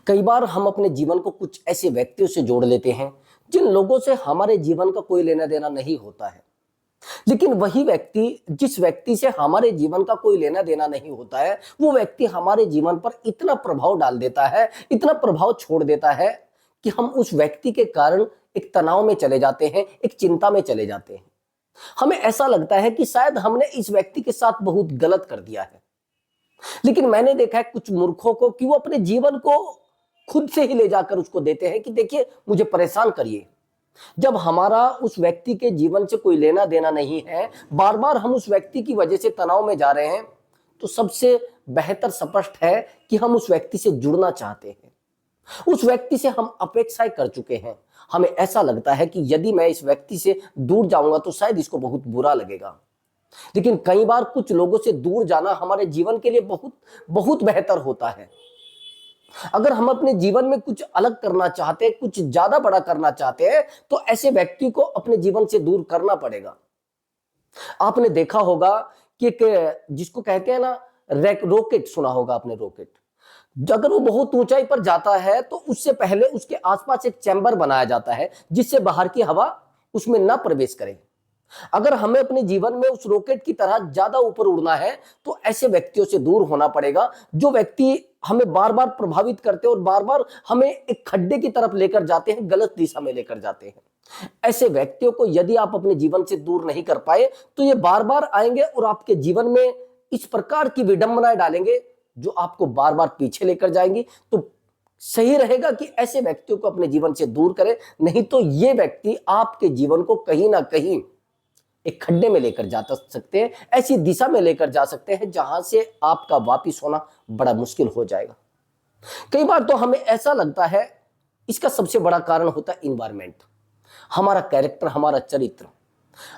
कई बार हम अपने जीवन को कुछ ऐसे व्यक्तियों से जोड़ लेते हैं जिन लोगों से हमारे जीवन का कोई लेना देना नहीं होता है। लेकिन वही व्यक्ति जिस व्यक्ति से हमारे जीवन का कोई लेना देना नहीं होता है, वो व्यक्ति हमारे जीवन पर इतना प्रभाव डाल देता है, इतना प्रभाव छोड़ देता है कि हम उस व्यक्ति के कारण एक तनाव में चले जाते हैं, एक चिंता में चले जाते हैं। हमें ऐसा लगता है कि शायद हमने इस व्यक्ति के साथ बहुत गलत कर दिया है। लेकिन मैंने देखा है कुछ मूर्खों को कि वो अपने जीवन को खुद से ही ले जाकर उसको देते हैं कि देखिए मुझे परेशान करिए। जब हमारा उस व्यक्ति के जीवन से कोई लेना देना नहीं है, बार बार हम उस व्यक्ति की वजह से तनाव में जा रहे हैं, तो सबसे बेहतर स्पष्ट है कि हम उस व्यक्ति से जुड़ना चाहते हैं। उस व्यक्ति से हम अपेक्षाएं कर चुके हैं। हमें ऐसा लगता है कि यदि मैं इस व्यक्ति से दूर जाऊंगा तो शायद इसको बहुत बुरा लगेगा। लेकिन कई बार कुछ लोगों से दूर जाना हमारे जीवन के लिए बहुत बहुत बेहतर होता है। अगर हम अपने जीवन में कुछ अलग करना चाहते हैं, कुछ ज्यादा बड़ा करना चाहते हैं, तो ऐसे व्यक्ति को अपने जीवन से दूर करना पड़ेगा। आपने देखा होगा कि एक जिसको कहते हैं ना रॉकेट, सुना होगा आपने रॉकेट। अगर वो बहुत ऊंचाई पर जाता है तो उससे पहले उसके आसपास एक चैम्बर बनाया जाता है जिससे बाहर की हवा उसमें ना प्रवेश करे। अगर हमें अपने जीवन में उस रॉकेट की तरह ज्यादा ऊपर उड़ना है तो ऐसे व्यक्तियों से दूर होना पड़ेगा जो व्यक्ति हमें बार बार प्रभावित करते हैं और बार बार हमें एक खड्डे की तरफ लेकर जाते हैं, गलत दिशा में लेकर जाते हैं। ऐसे व्यक्तियों को यदि आप अपने जीवन से दूर नहीं कर पाए तो ये बार बार आएंगे और आपके जीवन में इस प्रकार की विडंबनाएं डालेंगे जो आपको बार बार पीछे लेकर जाएंगी। तो सही रहेगा कि ऐसे व्यक्तियों को अपने जीवन से दूर करें, नहीं तो ये व्यक्ति आपके जीवन को कहीं ना कहीं एक खड्डे में लेकर जा सकते हैं, ऐसी दिशा में लेकर जा सकते हैं जहां से आपका वापिस होना बड़ा मुश्किल हो जाएगा। कई बार तो हमें ऐसा लगता है इसका सबसे बड़ा कारण होता है इन्वायरमेंट, हमारा कैरेक्टर, हमारा चरित्र।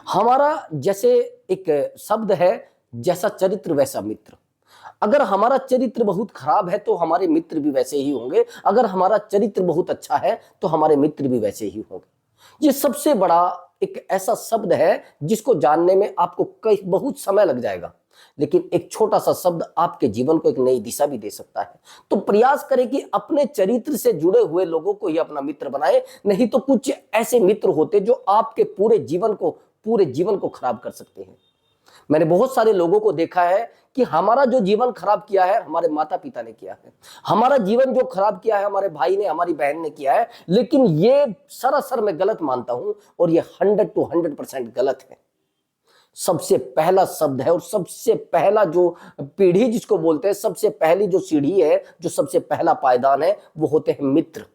हमारा जैसे एक शब्द है, जैसा चरित्र वैसा मित्र। अगर हमारा चरित्र बहुत खराब है तो हमारे मित्र भी वैसे ही होंगे, अगर हमारा चरित्र बहुत अच्छा है तो हमारे मित्र भी वैसे ही होंगे। ये सबसे बड़ा एक ऐसा शब्द है जिसको जानने में आपको कई बहुत समय लग जाएगा, लेकिन एक छोटा सा शब्द आपके जीवन को एक नई दिशा भी दे सकता है। तो प्रयास करें कि अपने चरित्र से जुड़े हुए लोगों को ही अपना मित्र बनाए, नहीं तो कुछ ऐसे मित्र होते जो आपके पूरे जीवन को खराब कर सकते हैं। मैंने बहुत सारे लोगों को देखा है कि हमारा जो जीवन खराब किया है हमारे माता पिता ने किया है, हमारा जीवन जो खराब किया है हमारे भाई ने, हमारी बहन ने किया है, लेकिन ये सरासर मैं गलत मानता हूं और ये 100% गलत है। सबसे पहला शब्द है और सबसे पहला जो पीढ़ी जिसको बोलते हैं, सबसे पहली जो सीढ़ी है, जो सबसे पहला पायदान है, वो होते हैं मित्र।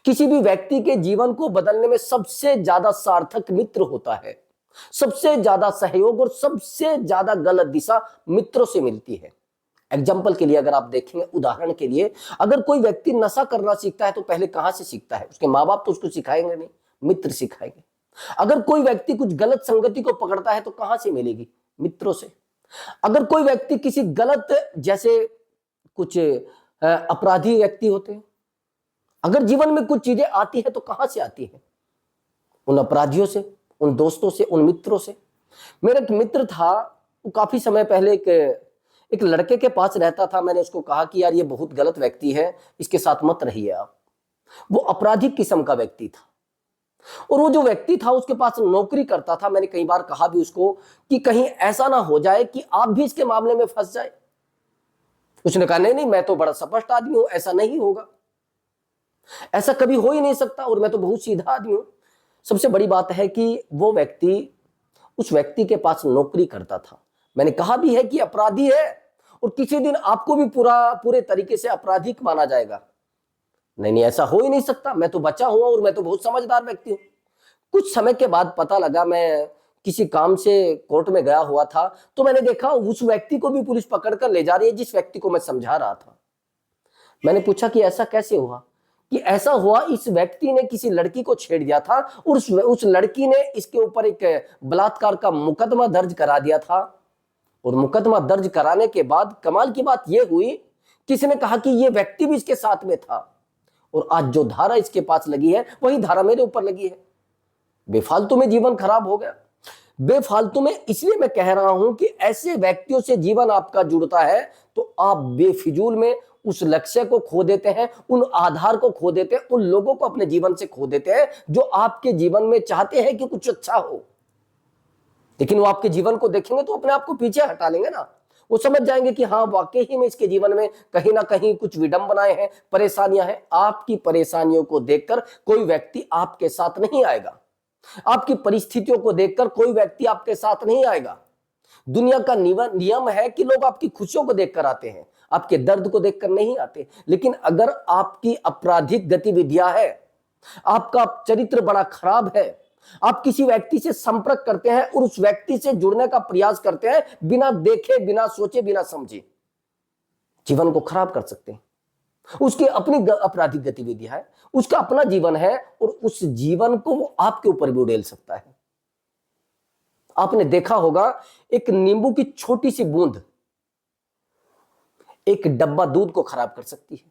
किसी भी व्यक्ति के जीवन को बदलने में सबसे ज्यादा सार्थक मित्र होता है। सबसे ज्यादा सहयोग और सबसे ज्यादा गलत दिशा मित्रों से मिलती है। एग्जाम्पल के लिए अगर आप देखेंगे, उदाहरण के लिए, अगर कोई व्यक्ति नशा करना सीखता है तो पहले कहां से सीखता है? उसके माँ बाप तो उसको सिखाएंगे नहीं, मित्र सिखाएंगे। अगर कोई व्यक्ति कुछ गलत संगति को पकड़ता है तो कहां से मिलेगी? मित्रों से। अगर कोई व्यक्ति किसी गलत, जैसे कुछ अपराधी व्यक्ति होते हैं, अगर जीवन में कुछ चीजें आती है तो कहां से आती है? उन अपराधियों से, उन दोस्तों से, उन मित्रों से। मेरा एक मित्र था, वो काफी समय पहले एक लड़के के पास रहता था। मैंने उसको कहा कि यार ये बहुत गलत व्यक्ति है, इसके साथ मत रहिए आप। वो आपराधिक किस्म का व्यक्ति था और वो जो व्यक्ति था उसके पास नौकरी करता था। मैंने कई बार कहा भी उसको कि कहीं ऐसा ना हो जाए कि आप भी इसके मामले में फंस जाए। उसने कहा नहीं, मैं तो बड़ा स्पष्ट आदमी हूं, ऐसा नहीं होगा, ऐसा कभी हो ही नहीं सकता, और मैं तो बहुत सीधा आदमी हूं। सबसे बड़ी बात है कि वो व्यक्ति उस व्यक्ति के पास नौकरी करता था। मैंने कहा भी है कि अपराधी है और किसी दिन आपको भी पूरे तरीके से आपराधिक माना जाएगा। नहीं, ऐसा हो ही नहीं सकता, मैं तो बचा हुआ और मैं तो बहुत समझदार व्यक्ति हूं। कुछ समय के बाद पता लगा, मैं किसी काम से कोर्ट में गया हुआ था तो मैंने देखा उस व्यक्ति को भी पुलिस पकड़ कर ले जा रही है जिस व्यक्ति को मैं समझा रहा था। मैंने पूछा कि ऐसा कैसे हुआ? कि ऐसा हुआ, इस व्यक्ति ने किसी लड़की को छेड़ दिया था और उस लड़की ने इसके ऊपर एक बलात्कार का मुकदमा दर्ज करा दिया था। और मुकदमा दर्ज कराने के बाद कमाल की बात यह हुई, किसी ने कहा कि यह व्यक्ति भी इसके साथ में था और आज जो धारा इसके पास लगी है वही धारा मेरे ऊपर लगी है। बेफालतू में जीवन खराब हो गया। बेफालतू में इसलिए मैं कह रहा हूं कि ऐसे व्यक्तियों से जीवन आपका जुड़ता है तो आप बेफिजूल में उस लक्ष्य को खो देते हैं, उन आधार को खो देते हैं, उन लोगों को अपने जीवन से खो देते हैं जो आपके जीवन में चाहते हैं कि कुछ अच्छा हो। लेकिन वो आपके जीवन को देखेंगे तो अपने आप को पीछे हटा लेंगे ना। वो समझ जाएंगे कि हाँ, वाकई ही में इसके जीवन में कहीं ना कहीं कुछ विडंबनाएं हैं, परेशानियां हैं। आपकी परेशानियों को देखकर कोई व्यक्ति आपके साथ नहीं आएगा। आपकी परिस्थितियों को देखकर कोई व्यक्ति आपके साथ नहीं आएगा। दुनिया का नियम है कि लोग आपकी खुशियों को देखकर आते हैं, आपके दर्द को देखकर नहीं आते। लेकिन अगर आपकी आपराधिक गतिविधियां है, आपका चरित्र बड़ा खराब है, आप किसी व्यक्ति से संपर्क करते हैं और उस व्यक्ति से जुड़ने का प्रयास करते हैं बिना देखे, बिना सोचे, बिना समझे, जीवन को खराब कर सकते हैं। उसकी अपनी आपराधिक गतिविधियां है, उसका अपना जीवन है और उस जीवन को वो आपके ऊपर भी उड़ेल सकता है। आपने देखा होगा, एक नींबू की छोटी सी बूंद एक डब्बा दूध को खराब कर सकती है,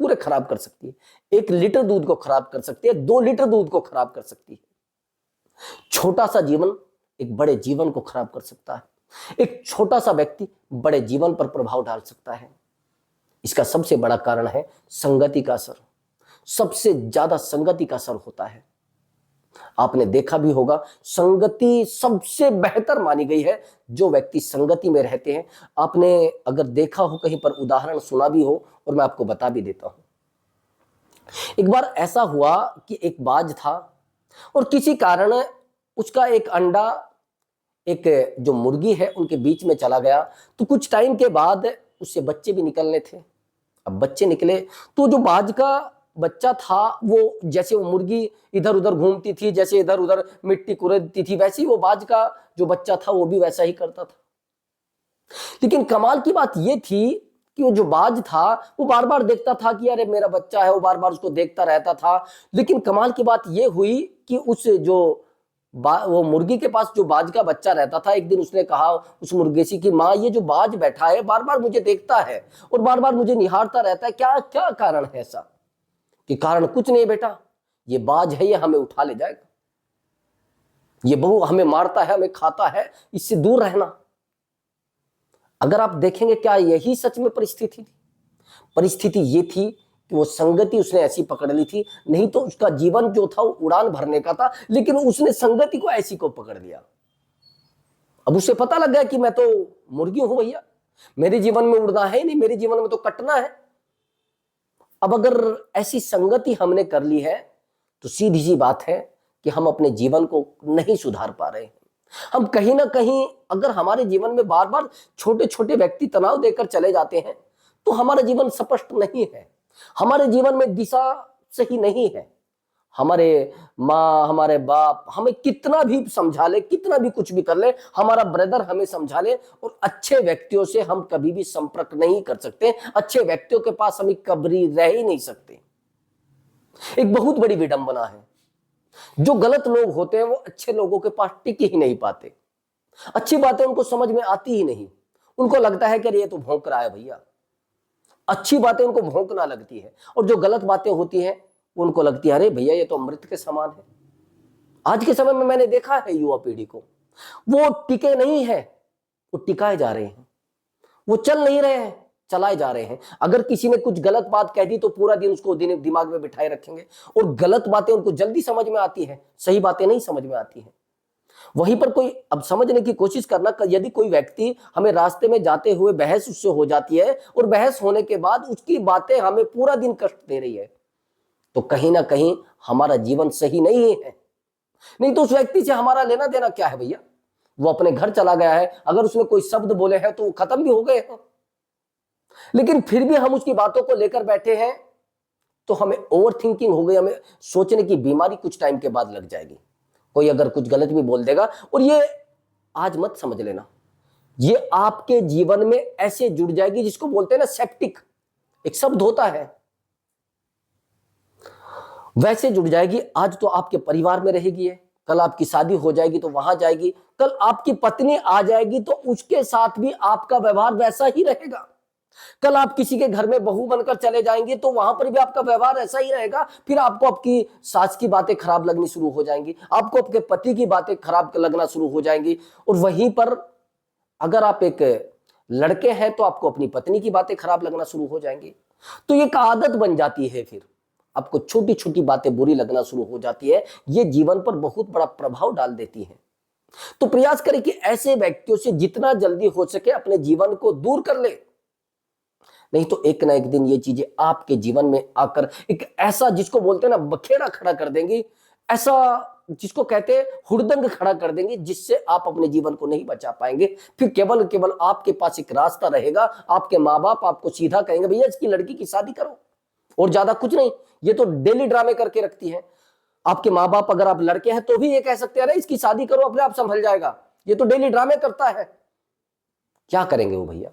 पूरे खराब कर सकती है। 1 लीटर दूध को खराब कर सकती है, 2 लीटर दूध को खराब कर सकती है। छोटा सा जीवन एक बड़े जीवन को खराब कर सकता है। एक छोटा सा व्यक्ति बड़े जीवन पर प्रभाव डाल सकता है। इसका सबसे बड़ा कारण है संगति का असर। सबसे ज्यादा संगति का असर होता है। आपने देखा भी होगा, संगति सबसे बेहतर मानी गई है जो व्यक्ति संगति में रहते हैं। आपने अगर देखा हो, कहीं पर उदाहरण सुना भी हो, और मैं आपको बता भी देता हूं। एक बार ऐसा हुआ कि एक बाज था और किसी कारण उसका एक अंडा एक जो मुर्गी है उनके बीच में चला गया। तो कुछ टाइम के बाद उससे बच्चे भी निकलने थे। अब बच्चे निकले तो जो बाज का बच्चा था, वो जैसे वो मुर्गी इधर उधर घूमती थी, जैसे इधर उधर मिट्टी कुरेदती थी, वैसे ही वो बाज का जो बच्चा था वो भी वैसा ही करता था। लेकिन कमाल की बात ये थी कि वो जो बाज था वो बार बार देखता था कि अरे मेरा बच्चा है, वो बार बार उसको देखता रहता था। लेकिन कमाल की बात ये हुई कि उस जो वो मुर्गी के पास जो बाज का बच्चा रहता था, एक दिन उसने कहा उस मुर्गी से कि माँ, ये जो बाज बैठा है बार बार मुझे देखता है और बार बार मुझे निहारता रहता है, क्या क्या कारण है ऐसा? कि कारण कुछ नहीं बेटा, ये बाज है, ये हमें उठा ले जाएगा, ये बहु हमें मारता है, हमें खाता है, इससे दूर रहना। अगर आप देखेंगे, क्या यही सच में परिस्थिति थी? परिस्थिति ये थी कि वो संगति उसने ऐसी पकड़ ली थी, नहीं तो उसका जीवन जो था वो उड़ान भरने का था, लेकिन उसने संगति को ऐसी को पकड़ लिया। अब उसे पता लग गया कि मैं तो मुर्गी हूं भैया, मेरे जीवन में उड़ना है नहीं, मेरे जीवन में तो कटना है। अब अगर ऐसी संगति हमने कर ली है तो सीधी सी बात है कि हम अपने जीवन को नहीं सुधार पा रहे हैं। हम कहीं ना कहीं, अगर हमारे जीवन में बार बार छोटे छोटे व्यक्ति तनाव देकर चले जाते हैं तो हमारा जीवन स्पष्ट नहीं है, हमारे जीवन में दिशा सही नहीं है। हमारे माँ, हमारे बाप हमें कितना भी समझा ले, कितना भी कुछ भी कर ले, हमारा ब्रदर हमें समझा ले, और अच्छे व्यक्तियों से हम कभी भी संपर्क नहीं कर सकते। अच्छे व्यक्तियों के पास हम कभी रह ही नहीं सकते। एक बहुत बड़ी विडंबना है, जो गलत लोग होते हैं वो अच्छे लोगों के पास टिक ही नहीं पाते। अच्छी बातें उनको समझ में आती ही नहीं, उनको लगता है कि ये तो भौंक रहा है भैया। अच्छी बातें उनको भौंकना लगती है, और जो गलत बातें होती हैं उनको लगती है अरे भैया ये तो अमृत के समान है। आज के समय में मैंने देखा है युवा पीढ़ी को, वो टिके नहीं है, वो टिकाए जा रहे हैं, वो चल नहीं रहे हैं, चलाए जा रहे हैं। अगर किसी ने कुछ गलत बात कह दी तो पूरा दिन उसको दिमाग में बिठाए रखेंगे, और गलत बातें उनको जल्दी समझ में आती है, सही बातें नहीं समझ में आती है। वहीं पर कोई अब समझने की कोशिश करना, यदि कोई व्यक्ति हमें रास्ते में जाते हुए बहस उससे हो जाती है और बहस होने के बाद उसकी बातें हमें पूरा दिन कष्ट दे रही है, तो कहीं ना कहीं हमारा जीवन सही नहीं है। नहीं तो उस व्यक्ति से हमारा लेना देना क्या है भैया? वो अपने घर चला गया है, अगर उसने कोई शब्द बोले हैं तो वो खत्म भी हो गए हैं, लेकिन फिर भी हम उसकी बातों को लेकर बैठे हैं तो हमें ओवर थिंकिंग हो गई, हमें सोचने की बीमारी कुछ टाइम के बाद लग जाएगी। कोई अगर कुछ गलत भी बोल देगा, और ये आज मत समझ लेना, ये आपके जीवन में ऐसे जुड़ जाएगी जिसको बोलते हैं ना सेप्टिक, एक शब्द होता है, वैसे जुड़ जाएगी। आज तो आपके परिवार में रहेगी है, कल आपकी शादी हो जाएगी तो वहां जाएगी, कल आपकी पत्नी आ जाएगी तो उसके साथ भी आपका व्यवहार वैसा ही रहेगा, कल आप किसी के घर में बहू बनकर चले जाएंगे तो वहां पर भी आपका व्यवहार ऐसा ही रहेगा। फिर आपको आपकी सास की बातें खराब लगनी शुरू हो जाएंगी, आपको आपके पति की बातें खराब लगना शुरू हो जाएंगी। और वहीं पर अगर आप एक लड़के हैं तो आपको अपनी पत्नी की बातें खराब लगना शुरू हो जाएंगी। तो ये एक आदत बन जाती है, फिर आपको छोटी छोटी बातें बुरी लगना शुरू हो जाती है। ये जीवन पर बहुत बड़ा प्रभाव डाल देती है। तो प्रयास करें कि ऐसे व्यक्तियों से जितना जल्दी हो सके अपने जीवन को दूर कर ले, नहीं तो एक ना एक दिन ये चीजें आपके जीवन में आकर एक ऐसा, जिसको बोलते हैं ना, बखेड़ा खड़ा कर देंगी, ऐसा जिसको कहते हैं हुड़दंग खड़ा कर देंगी, जिससे आप अपने जीवन को नहीं बचा पाएंगे। फिर केवल केवल आपके पास एक रास्ता रहेगा, आपके माँ बाप आपको सीधा कहेंगे भैया इसकी लड़की की शादी करो, और ज्यादा कुछ नहीं। ये तो डेली ड्रामे करके रखती है। आपके माँ बाप, अगर आप लड़के हैं तो भी ये कह सकते हैं अरे इसकी शादी करो, अपने आप संभल जाएगा, ये तो डेली ड्रामे करता है। क्या करेंगे वो भैया?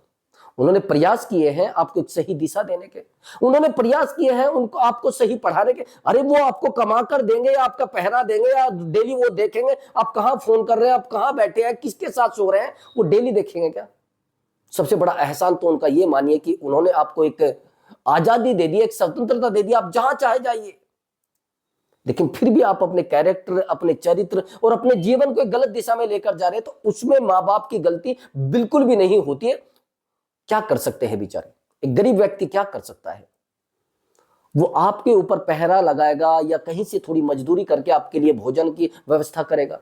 उन्होंने प्रयास किए हैं आपको एक सही दिशा देने के, उन्होंने प्रयास किए हैं उनको आपको सही पढ़ाने के। अरे वो आपको कमा कर देंगे, आपका पहरा देंगे, या डेली वो देखेंगे आप कहां फोन कर रहे हैं, आप कहां बैठे हैं, किसके साथ सो रहे हैं, वो डेली देखेंगे क्या? सबसे बड़ा एहसान तो उनका ये मानिए कि उन्होंने आपको एक आजादी दे दी, एक स्वतंत्रता दे दी, आप जहां चाहे जाइए। लेकिन फिर भी आप अपने कैरेक्टर, अपने चरित्र और अपने जीवन को एक गलत दिशा में लेकर जा रहे हैं, तो उसमें माँ बाप की गलती बिल्कुल भी नहीं होती है। क्या कर सकते हैं बेचारे? एक गरीब व्यक्ति क्या कर सकता है? वो आपके ऊपर पहरा लगाएगा या कहीं से थोड़ी मजदूरी करके आपके लिए भोजन की व्यवस्था करेगा।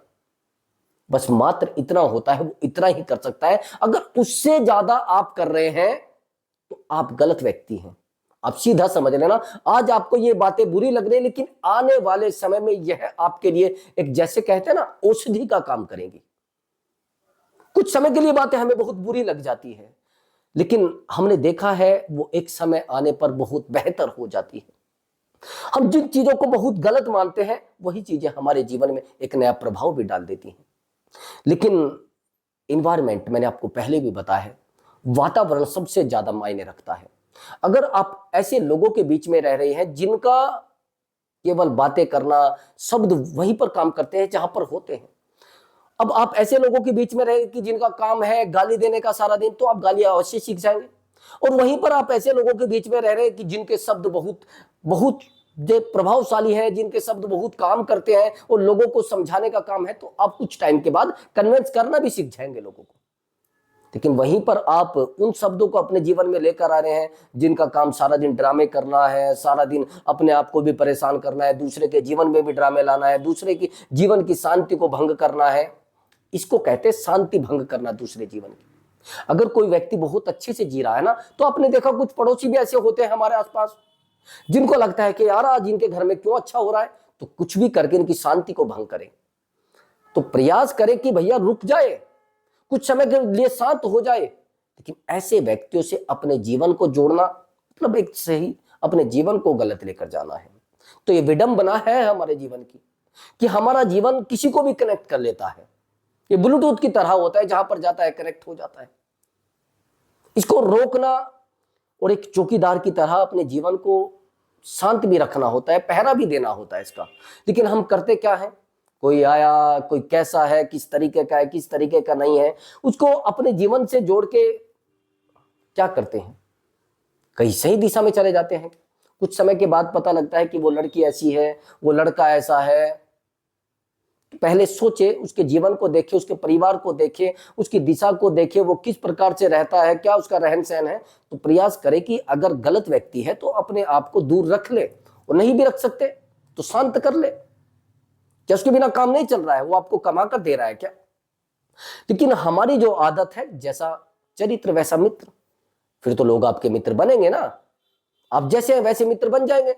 बस मात्र इतना होता है, वो इतना ही कर सकता है। अगर उससे ज्यादा आप कर रहे हैं तो आप गलत व्यक्ति हैं। आप सीधा समझ लेना, आज आपको ये बातें बुरी लग रही है, लेकिन आने वाले समय में यह आपके लिए एक, जैसे कहते हैं ना, औषधि का काम करेंगी। कुछ समय के लिए बातें हमें बहुत बुरी लग जाती है, लेकिन हमने देखा है वो एक समय आने पर बहुत बेहतर हो जाती है। हम जिन चीजों को बहुत गलत मानते हैं वही चीजें हमारे जीवन में एक नया प्रभाव भी डाल देती हैं। लेकिन इन्वायरमेंट, मैंने आपको पहले भी बताया है, वातावरण सबसे ज्यादा मायने रखता है। अगर आप ऐसे लोगों के बीच में रह रहे हैं जिनका केवल बातें करना, शब्द वहीं पर काम करते हैं जहां पर होते हैं। अब आप ऐसे लोगों के बीच में रहे कि जिनका काम है गाली देने का सारा दिन, तो आप गाली अवश्य सीख जाएंगे। और वहीं पर आप ऐसे लोगों के बीच में रह रहे हैं कि जिनके शब्द बहुत बहुत प्रभावशाली हैं, जिनके शब्द बहुत काम करते हैं और लोगों को समझाने का काम है, तो आप कुछ टाइम के बाद कन्विंस करना भी सीख जाएंगे लोगों को। लेकिन वहीं पर आप उन शब्दों को अपने जीवन में लेकर आ रहे हैं जिनका काम सारा दिन ड्रामे करना है, सारा दिन अपने आप को भी परेशान करना है, दूसरे के जीवन में भी ड्रामे लाना है, दूसरे की जीवन की शांति को भंग करना है। इसको कहते हैं शांति भंग करना दूसरे जीवन की। अगर कोई व्यक्ति बहुत अच्छे से जी रहा है ना, तो आपने देखा कुछ पड़ोसी भी ऐसे होते हैं हमारे आसपास, जिनको लगता है कि यार आज इनके घर में क्यों अच्छा हो रहा है, तो कुछ भी करके इनकी शांति को भंग करें। तो प्रयास करें कि भैया रुक जाए, कुछ समय के लिए शांत हो जाए। लेकिन ऐसे व्यक्तियों से अपने जीवन को जोड़ना मतलब एक सही अपने जीवन को गलत लेकर जाना है। तो ये विडंबना है हमारे जीवन की कि हमारा जीवन किसी को भी कनेक्ट कर लेता है। ये ब्लूटूथ की तरह होता है, जहां पर जाता है कनेक्ट हो जाता है। इसको रोकना और एक चौकीदार की तरह अपने जीवन को शांत भी रखना होता है, पहरा भी देना होता है इसका। लेकिन हम करते क्या है, कोई आया, कोई कैसा है, किस तरीके का है, किस तरीके का नहीं है, उसको अपने जीवन से जोड़ के क्या करते हैं, कहीं सही दिशा में चले जाते हैं। कुछ समय के बाद पता लगता है कि वो लड़की ऐसी है, वो लड़का ऐसा है। पहले सोचे, उसके जीवन को देखे, उसके परिवार को देखे, उसकी दिशा को देखे, वो किस प्रकार से रहता है, क्या उसका रहन सहन है। तो प्रयास करे कि अगर गलत व्यक्ति है तो अपने आप को दूर रख ले, और नहीं भी रख सकते तो शांत कर ले। क्या उसके बिना काम नहीं चल रहा है? वो आपको कमा कर दे रहा है क्या? लेकिन हमारी जो आदत है, जैसा चरित्र वैसा मित्र, फिर तो लोग आपके मित्र बनेंगे ना। आप जैसे हैं वैसे मित्र बन जाएंगे।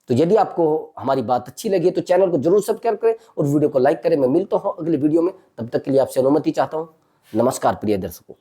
तो यदि आपको हमारी बात अच्छी लगी तो चैनल को जरूर सब्सक्राइब करें और वीडियो को लाइक करें। मैं मिलता हूं अगली वीडियो में, तब तक के लिए आपसे अनुमति चाहता हूं। नमस्कार प्रिय दर्शकों।